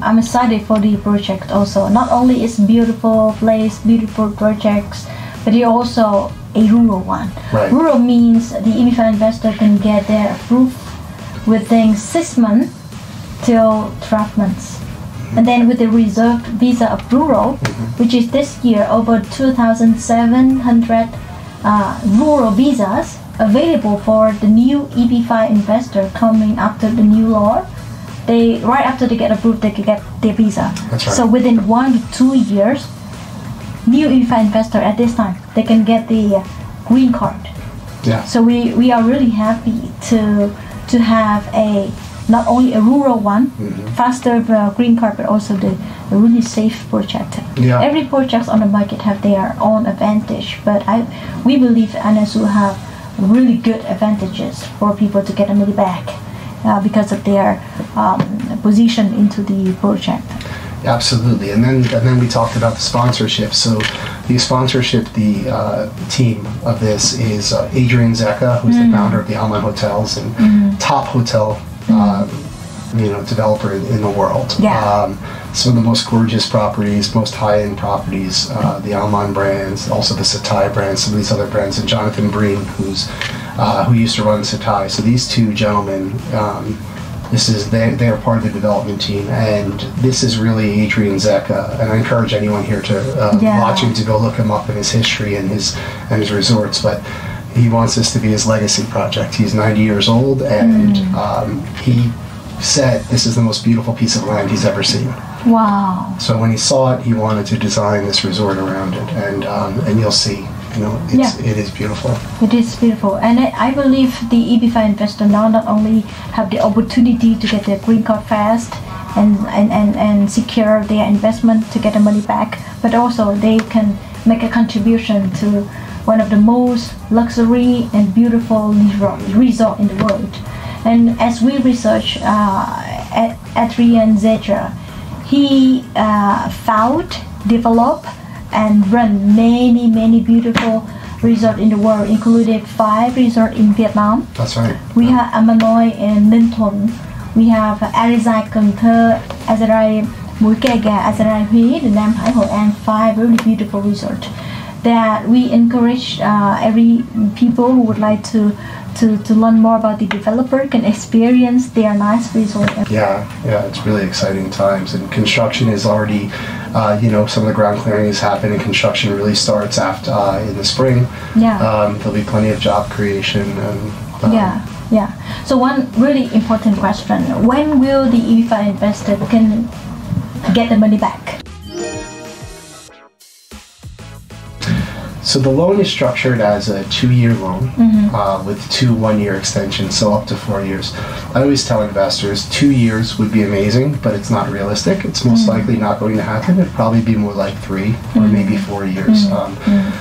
I'm excited for the project also. Not only it's beautiful place, beautiful projects, but it also a rural one. Right. Rural means the EB-5 investor can get their approved within 6 months till 12 months. And then with the reserved visa of rural, which is this year over 2,700 rural visas available for the new EB-5 investor coming after the new law. Right after they get approved, they can get their visa. That's right. So within 1 to 2 years, new EB-5 investor at this time, they can get the green card. Yeah. So we are really happy to have not only a rural one, faster green card, but also a really safe project. Yeah. Every project on the market have their own advantage, but we believe Anasu have really good advantages for people to get the money back because of their position into the project. Absolutely, and then we talked about the sponsorship. So the sponsorship, the team of this is Adrian Zecha, who's the founder of the Amanoi hotels and top hotel developer in the world. Yeah. Some of the most gorgeous properties, most high-end properties, the Alman brands, also the Satai brands, some of these other brands, and Jonathan Breen, who used to run Satai. So these two gentlemen, they are part of the development team, and this is really Adrian Zecha, and I encourage anyone here to watch him to go look him up in his history and his resorts. But he wants this to be his legacy project. He's 90 years old, and he said this is the most beautiful piece of land he's ever seen. Wow. So when he saw it, he wanted to design this resort around it, and you'll see, it is beautiful. It is beautiful, and I believe the EB-5 investor now not only have the opportunity to get their green card fast and secure their investment to get the money back, but also they can make a contribution to one of the most luxury and beautiful resort in the world. And as we research Adrian Zecha, he found, developed, and run many beautiful resorts in the world, including 5 resorts in Vietnam. That's right. We have Amanoi and Ninh. We have Azerai Cần Thơ, Azerai Kê Gà, Azerai Huy, the Nam Hải Hội An, 5 really beautiful resorts that we encourage every people who would like to learn more about the developer can experience their nice resort. Yeah, it's really exciting times, and construction is already, some of the ground clearing has happened, and construction really starts after in the spring. Yeah. There'll be plenty of job creation. And, yeah. So one really important question: when will the EB-5 investor can get the money back? So the loan is structured as a 2-year loan with 2 1-year extensions, so up to 4 years. I always tell investors 2 years would be amazing, but it's not realistic. It's most likely not going to happen. It'd probably be more like 3 or maybe 4 years.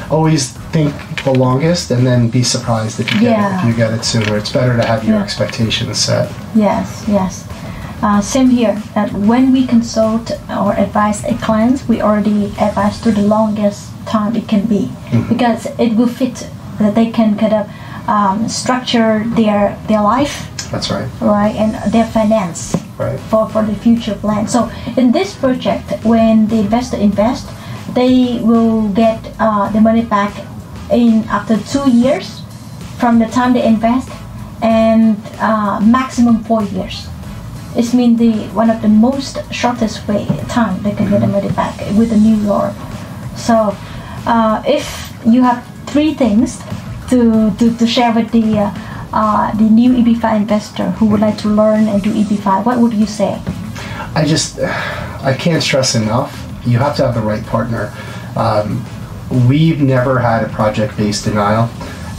Always think the longest, and then be surprised if you get it sooner. It's better to have your expectations set. Yes. Same here. That when we consult or advise a client, we already advise to the longest time it can be, because it will fit that they can kind of structure their life. That's right. Right, and their finance for the future plan. So in this project, when the investor invests, they will get the money back after 2 years from the time they invest, and maximum 4 years. It means one of the most shortest time they can get the money back with the new law. So if you have 3 things to share with the new EB-5 investor who would like to learn and do EB-5, what would you say? I can't stress enough, you have to have the right partner. We've never had a project-based denial,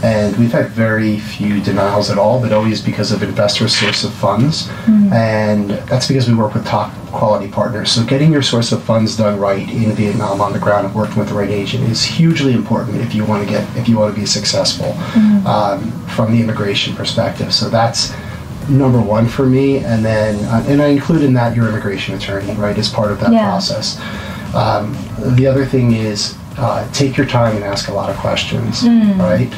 and we've had very few denials at all, but always because of investor source of funds. And that's because we work with top quality partners. So getting your source of funds done right in Vietnam on the ground and working with the right agent is hugely important if you want to be successful from the immigration perspective. So that's number 1 for me. And then and I include in that your immigration attorney, right, as part of that process. The other thing is take your time and ask a lot of questions, right?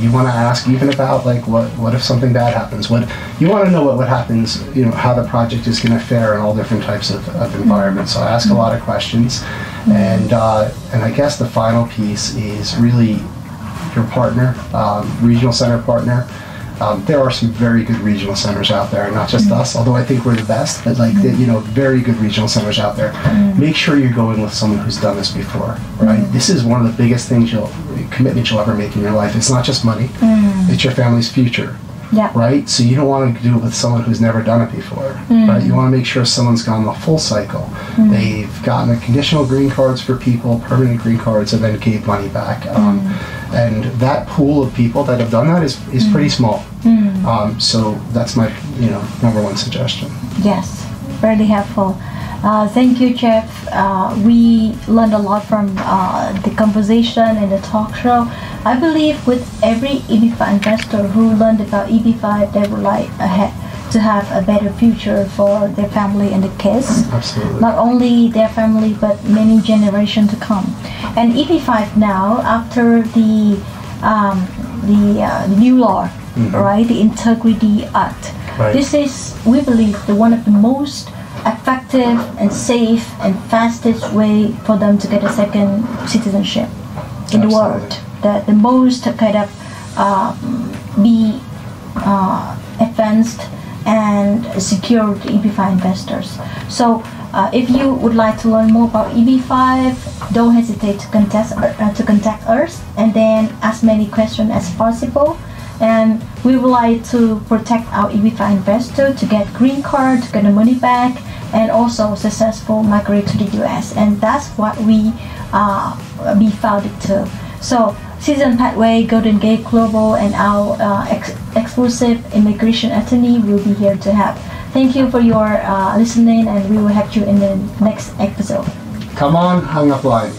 You want to ask even about like what if something bad happens? What you want to know what happens, how the project is going to fare in all different types of environments. So ask a lot of questions, and I guess the final piece is really your partner, regional center partner. There are some very good regional centers out there, not just us, although I think we're the best, but like, very good regional centers out there. Make sure you're going with someone who's done this before, right? This is one of the biggest commitments you'll ever make in your life. It's not just money, it's your family's future, right? So you don't want to do it with someone who's never done it before, right? You want to make sure someone's gone the full cycle. They've gotten the conditional green cards for people, permanent green cards, and then gave money back. And that pool of people that have done that is pretty small. So that's my number one suggestion. Yes, very helpful. Thank you, Jeff. We learned a lot from the conversation and the talk show. I believe with every EB-5 investor who learned about EB-5, they would like to have a better future for their family and the kids. Absolutely. Not only their family, but many generations to come. And EB-5 now, after the new law, right, the Integrity Act. Right. This is, we believe, one of the most effective and safe and fastest way for them to get a second citizenship in the world. The most kind of be advanced and secure the EB-5 investors. So if you would like to learn more about EB-5, don't hesitate to contact us and then ask many questions as possible. And we would like to protect our EB-5 investor to get green card, to get the money back, and also successful migrate to the US. And that's what we be founded to. So Citizen Pathway, Golden Gate Global, and our exclusive immigration attorney will be here to help. Thank you for your listening, and we will have you in the next episode. Come on, hang up line.